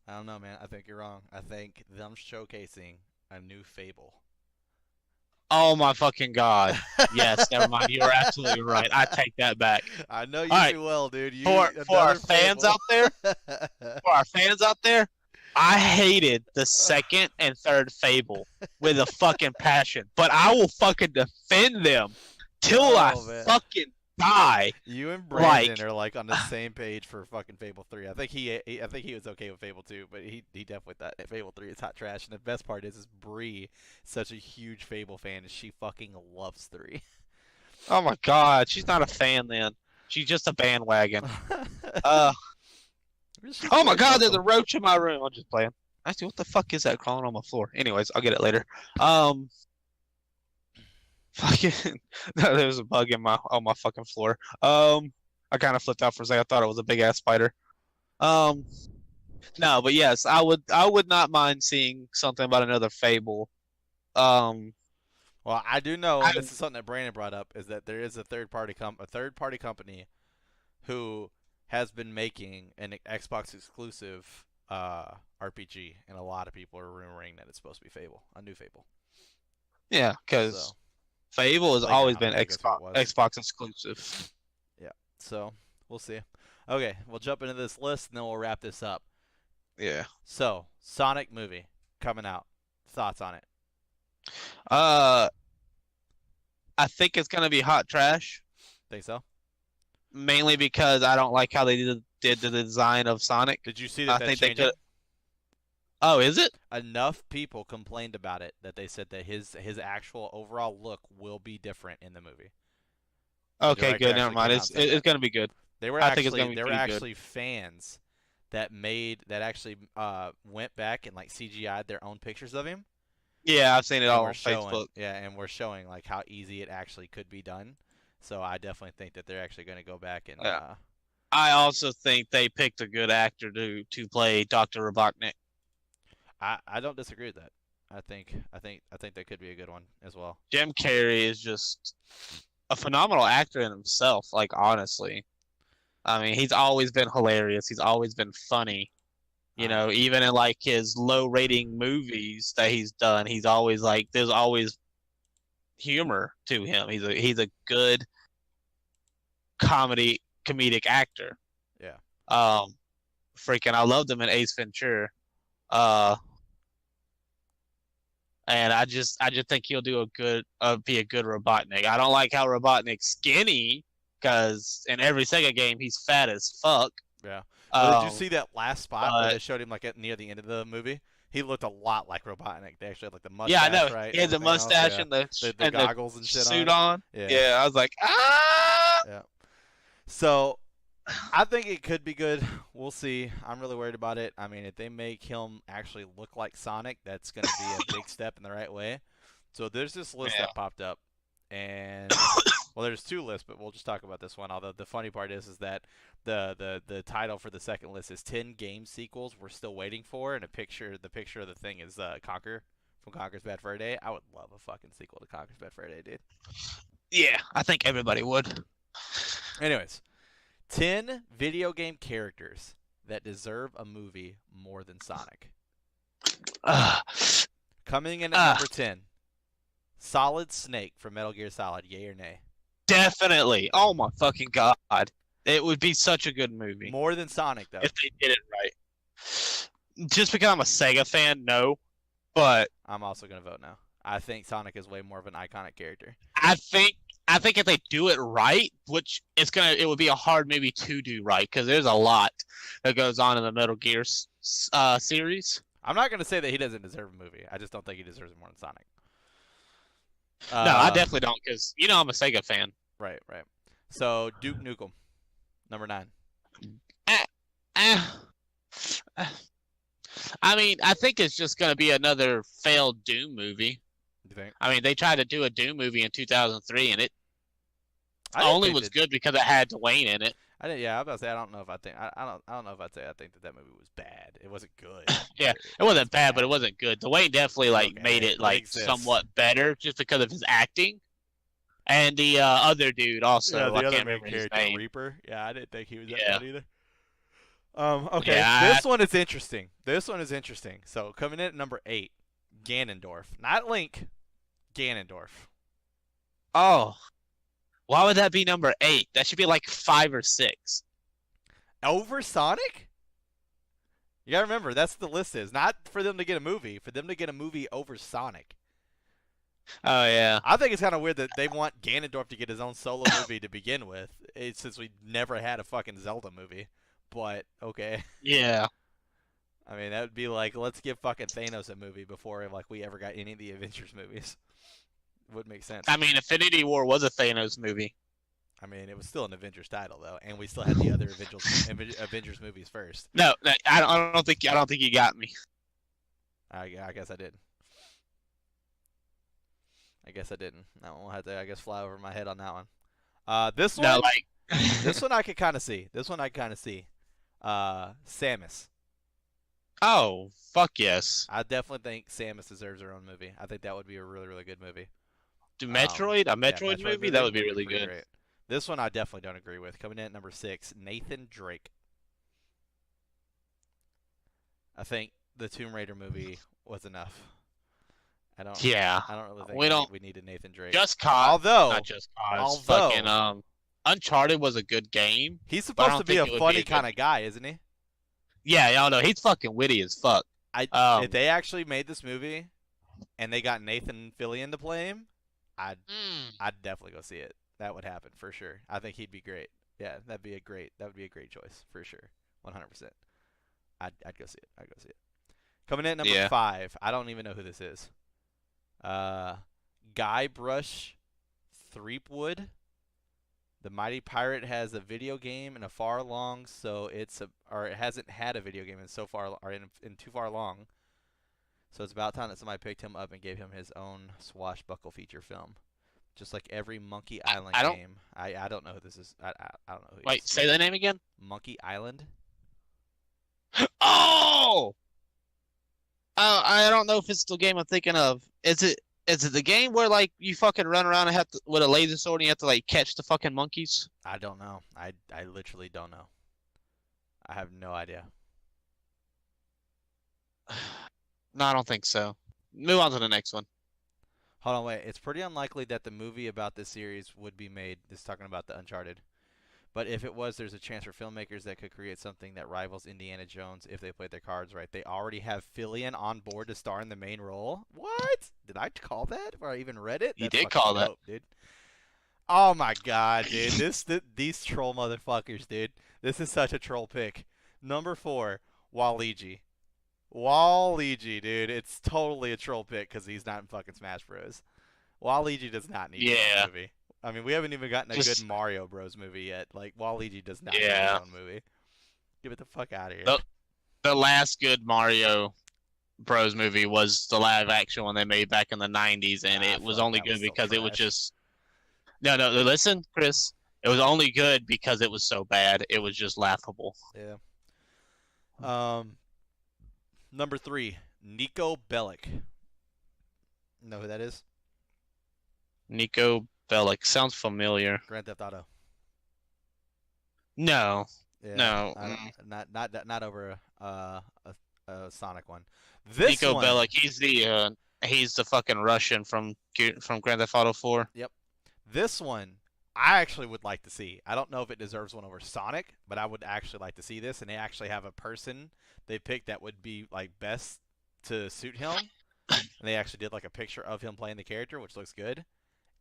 I don't know, man. I think you're wrong. I think them showcasing a new Fable. Oh my fucking god! Yes, never mind. You're absolutely right. I take that back. I know you All too well, dude. for our fans Fable. out there, I hated the second and third Fable with a fucking passion, but I will fucking defend them till I man. fucking die. You and Brandon are like on the same page for fucking Fable 3. I think he was okay with Fable 2, but he definitely thought Fable 3 is hot trash. And the best part is Bree, such a huge Fable fan, and she fucking loves 3. Oh my god, she's not a fan then. She's just a bandwagon. Oh my god, there's a roach in my room. I'm just playing. Actually, what the fuck is that crawling on my floor? Anyways, I'll get it later. Fucking no, there's a bug on my fucking floor. I kind of flipped out for a second. I thought it was a big ass spider. No, but yes, I would not mind seeing something about another Fable. Well, I do know, and this is something that Brandon brought up, is that there is a third party company who has been making an Xbox exclusive RPG, and a lot of people are rumoring that it's supposed to be Fable, a new Fable. Yeah, because Fable has always been Xbox exclusive. Yeah, so we'll see. Okay, we'll jump into this list and then we'll wrap this up. Yeah. So, Sonic movie coming out. Thoughts on it? I think it's gonna be hot trash. Think so? Mainly because I don't like how they did the design of Sonic. Did you see that? I think they could. Oh, is it? Enough people complained about it that they said that his actual overall look will be different in the movie. Okay, good. Never mind. It's gonna be good. There were actually fans that actually went back and like CGI'd their own pictures of him. Yeah, I've seen it all on Facebook. Yeah, and we're showing like how easy it actually could be done. So I definitely think that they're actually going to go back and. Yeah. I also think they picked a good actor to play Dr. Robotnik. I don't disagree with that. I think that could be a good one as well. Jim Carrey is just a phenomenal actor in himself. Like honestly, I mean, he's always been hilarious. He's always been funny. You know, even in like his low rating movies that he's done, he's always like there's always humor to him. He's a good comedic actor. Yeah. Freaking I loved him in Ace Ventura. and I just think he'll be a good Robotnik. I don't like how Robotnik's skinny because in every Sega game he's fat as fuck. Yeah. Well, did you Um, see that last spot where but they showed him like near the end of the movie? He looked a lot like Robotnik. They actually had like the yeah, I mustache, know right, he and has a everything else. mustache Yeah. The and the goggles and shit suit on. on. Yeah. Yeah, I was like, ah. Yeah. So I think it could be good. We'll see. I'm really worried about it. I mean, if they make him actually look like Sonic, that's going to be a big step in the right way. So there's this list Yeah. that popped up, and well, there's two lists, but we'll just talk about this one. Although the funny part is that the title for the second list is 10 game sequels we're still waiting for, and the picture of the thing is Conker from Conker's Bad Fur Day. I would love a fucking sequel to Conker's Bad Fur Day, dude. Yeah, I think everybody would. Anyways, 10 video game characters that deserve a movie more than Sonic. Uh, Coming in at number 10, Solid Snake from Metal Gear Solid. Yay or nay? Definitely. Oh my fucking god. It would be such a good movie More than Sonic, though. if they did it right. Just because I'm a Sega fan, no. But I'm also going to vote no. I think Sonic is way more of an iconic character. I think if they do it right, which it would be a hard movie to do right because there's a lot that goes on in the Metal Gear series. I'm not going to say that he doesn't deserve a movie. I just don't think he deserves it more than Sonic. No, I definitely don't because I'm a Sega fan. Right. So Duke Nukem, number 9. Eh, eh. I mean, I think it's just going to be another failed Doom movie. You think? I mean, they tried to do a Doom movie in 2003, and it I only was good because it had Dwayne in it. I didn't. Yeah, I was about to say I don't know if I think I don't know if I'd say I think that movie was bad. It wasn't good. Yeah, it wasn't bad, but it wasn't good. Dwayne definitely Okay, made it exists. somewhat better just because of his acting. And the other dude also, Yeah, the I other can't main remember his character, name. Reaper. Yeah, I didn't think he was that Yeah. good either. Okay, Yeah, this one is interesting. So coming in at number 8, Ganondorf, not Link, Ganondorf. Oh, why would that be number 8? That should be like 5 or 6. Over Sonic? You gotta remember, that's what the list is. Not for them to get a movie, for them to get a movie over Sonic. Oh yeah. I think it's kind of weird that they want Ganondorf to get his own solo movie to begin with, since we never had a fucking Zelda movie. But, okay. Yeah. I mean, that would be like, let's give fucking Thanos a movie before we ever got any of the Avengers movies. Would make sense. I mean, Infinity War was a Thanos movie. I mean, it was still an Avengers title though, and we still had the other Avengers movies first. No, I don't think you got me. I guess I did. I guess I didn't. That one will have to, I guess, fly over my head on that one. This one, No, this one I could kind of see. Samus. Oh, fuck yes. I definitely think Samus deserves her own movie. I think that would be a really, really good movie. Metroid? A Metroid Metroid movie? That would be really pretty good. great. This one I definitely don't agree with. Coming in at number 6, Nathan Drake. I think the Tomb Raider movie was enough. Yeah. I don't really think we needed Nathan Drake. Just Cause. Not Just Cause. Although fucking Uncharted was a good game. He's supposed to be a funny kind of guy, isn't he? Yeah, y'all know he's fucking witty as fuck. If they actually made this movie and they got Nathan Fillion to play him, I'd definitely go see it. That would happen for sure. I think he'd be great. Yeah, that would be a great choice for sure. 100%. I'd go see it. Coming in at number 5. I don't even know who this is. Guybrush Threepwood. The Mighty Pirate has a video game and a far long, so it hasn't had a video game in too far long. So it's about time that somebody picked him up and gave him his own swashbuckle feature film. Just like every Monkey Island game. I don't know who this is. I don't know who he is. Wait, say that name again? Monkey Island? Oh! I don't know if it's the game I'm thinking of. Is it the game where you fucking run around and have to with a laser sword and you have to catch the fucking monkeys? I don't know. I literally don't know. I have no idea. No, I don't think so. Move on to the next one. Hold on, wait. It's pretty unlikely that the movie about this series would be made. This is talking about the Uncharted. But if it was, there's a chance for filmmakers that could create something that rivals Indiana Jones if they played their cards right. They already have Fillion on board to star in the main role. What? Did I call that? Or I even read it? You That's did fucking call that. dope, dude. Oh my god, dude. These troll motherfuckers, dude. This is such a troll pick. Number 4, Waluigi. Waluigi, dude. It's totally a troll pick because he's not in fucking Smash Bros. Waluigi does not need his own Yeah. movie. I mean, we haven't even gotten a Just good Mario Bros. Movie yet. Like, Waluigi does not need his yeah. own movie. Get it the fuck out of here. The last good Mario Bros movie was the live action one they made back in the 90s, and I it was feel like only that was good so because it was trash. just no. Listen, Chris. It was only good because it was so bad. It was just laughable. Yeah. Number 3, Nico Bellic. Know who that is? Nico Bellic sounds familiar. Grand Theft Auto. No, Yeah. no. Not over a Sonic one. This Nico one. Bellic. He's the fucking Russian from Grand Theft Auto 4. Yep. This one, I actually would like to see. I don't know if it deserves one over Sonic, but I would actually like to see this. And they actually have a person they picked that would be like best to suit him. And they actually did like a picture of him playing the character, which looks good.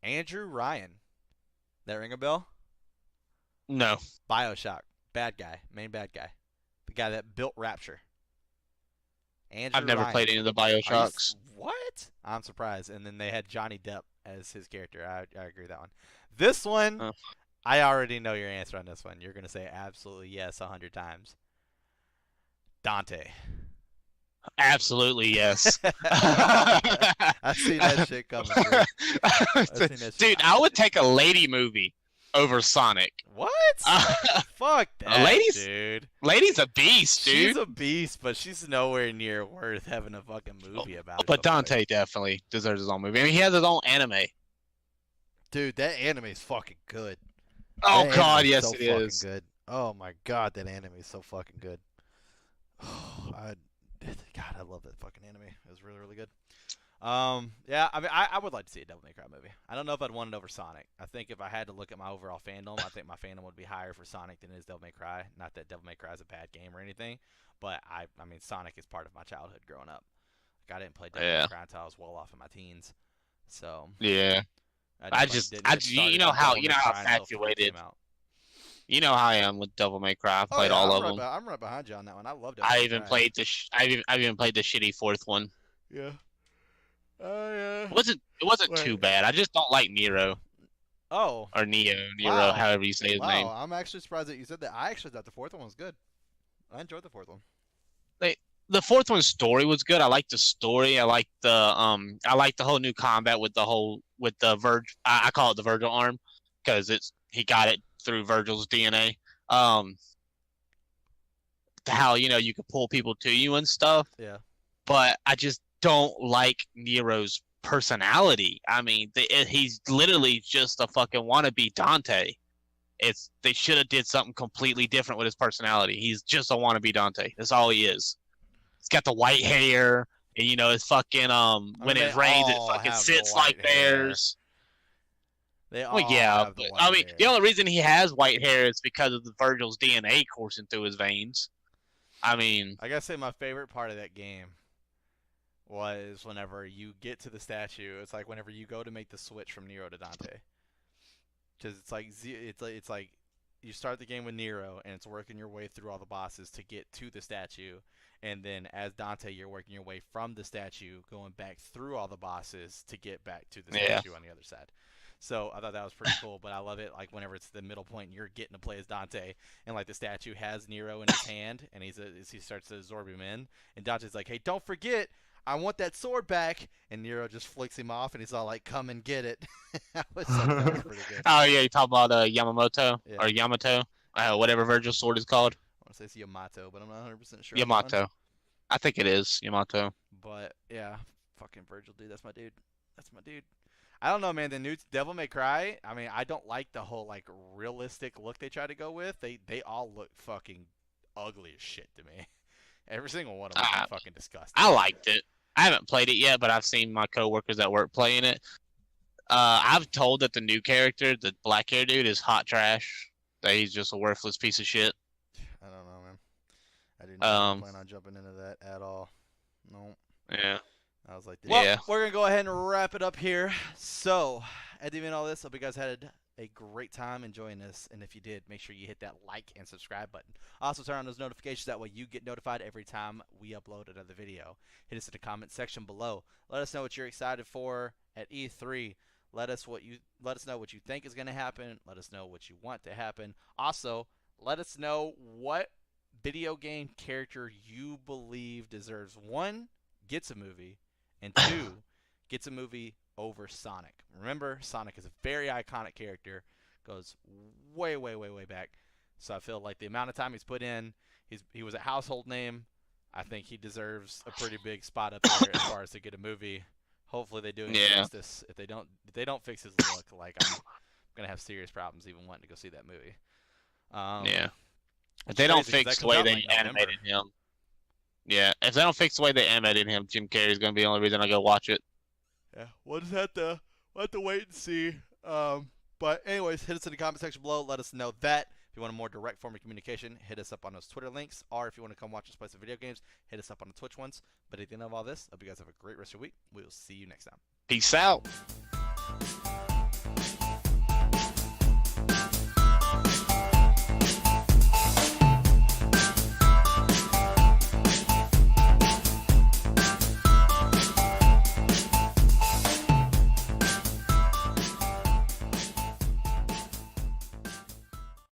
Andrew Ryan. That ring a bell? No. BioShock. Bad guy. Main bad guy. The guy that built Rapture. Andrew I've never Ryan. played any of the Bioshocks. What? I'm surprised. And then they had Johnny Depp as his character. I agree with that one. This one, I already know your answer on this one. You're going to say absolutely yes 100 times. Dante. Absolutely yes. I seen that shit coming through. Dude, I would take a lady movie over Sonic. What? Fuck that, dude. Lady's a beast, dude. She's a beast, but she's nowhere near worth having a fucking movie about. But Dante definitely deserves his own movie. I mean, he has his own anime. Dude, that anime is fucking good. Oh god, yes it is. Good. Oh my god, that anime is so fucking good. God, I love that fucking anime. It was really, really good. Yeah, I mean, I would like to see a Devil May Cry movie. I don't know if I'd want it over Sonic. I think if I had to look at my overall fandom, I think my fandom would be higher for Sonic than it is Devil May Cry. Not that Devil May Cry is a bad game or anything, but I mean, Sonic is part of my childhood growing up. Like, I didn't play Devil May Cry until I was well off in my teens. So yeah, you know how infatuated. You know how I am with Devil May Cry. I've played all of them. I'm right behind you on that one. I love Devil I May even Cry. played I've even played the shitty fourth one. Yeah. Yeah. It wasn't too bad. I just don't like Nero. Oh. Or Nero, Wow. however you say his name. I'm actually surprised that you said that. I actually thought the fourth one was good. I enjoyed the fourth one. The fourth one's story was good. I liked the story. I liked the whole new combat with the Virgil. I call it the Virgil arm because he got it through Virgil's DNA. How you could pull people to you and stuff. Yeah. But I just don't like Nero's personality. I mean, he's literally just a fucking wannabe Dante. They should have did something completely different with his personality. He's just a wannabe Dante. That's all he is. He's got the white hair, and it's fucking when it rains, it fucking sits like theirs. They all have the white hair. The only reason he has white hair is because of the Virgil's DNA coursing through his veins. I mean, I gotta say, my favorite part of that game was whenever you get to the statue. It's like whenever you go to make the switch from Nero to Dante, because it's like you start the game with Nero and it's working your way through all the bosses to get to the statue, and then as Dante, you're working your way from the statue, going back through all the bosses to get back to the statue on the other side. So I thought that was pretty cool, but I love it like whenever it's the middle point and you're getting to play as Dante, and like the statue has Nero in his hand, and he starts to absorb him in, and Dante's like, "Hey, don't forget, I want that sword back," and Nero just flicks him off, and he's all like, "Come and get it." that was pretty good. Oh yeah, you talk about Yamamoto or Yamato, whatever Virgil's sword is called. I want to say it's Yamato, but I'm not 100% sure. Yamato, I think it is Yamato. But yeah, fucking Virgil, dude, that's my dude. That's my dude. I don't know, man. The new Devil May Cry. I mean, I don't like the whole like realistic look they try to go with. They all look fucking ugly as shit to me. Every single one of them is fucking disgusting. I liked it. I haven't played it yet, but I've seen my coworkers at work playing it. I've told that the new character, the black hair dude, is hot trash. that he's just a worthless piece of shit. I don't know, man. I did not plan on jumping into that at all. No. Yeah. I was like, well, yeah. We're going to go ahead and wrap it up here. So, at the end of all this, hope you guys had a great time enjoying this. And if you did, make sure you hit that like and subscribe button. Also, turn on those notifications. That way you get notified every time we upload another video. Hit us in the comment section below. Let us know what you're excited for at E3. Let us know what you think is going to happen. Let us know what you want to happen. Also, let us know what video game character you believe deserves, one, gets a movie, and two, gets a movie over Sonic. Remember, Sonic is a very iconic character, goes way, way, way, way back. So I feel like the amount of time he's put in, he was a household name. I think he deserves a pretty big spot up there as far as to get a movie. Hopefully they do justice. If they don't fix his look, like I'm gonna have serious problems even wanting to go see that movie. Yeah. If they don't fix the way they animated him. Yeah, if they don't fix the way they animated him, Jim Carrey's gonna be the only reason I go watch it. Yeah, we'll have to wait and see. But anyways, hit us in the comment section below. Let us know that. If you want a more direct form of communication, hit us up on those Twitter links. Or if you want to come watch us play some video games, hit us up on the Twitch ones. But at the end of all this, I hope you guys have a great rest of your week. We will see you next time. Peace out.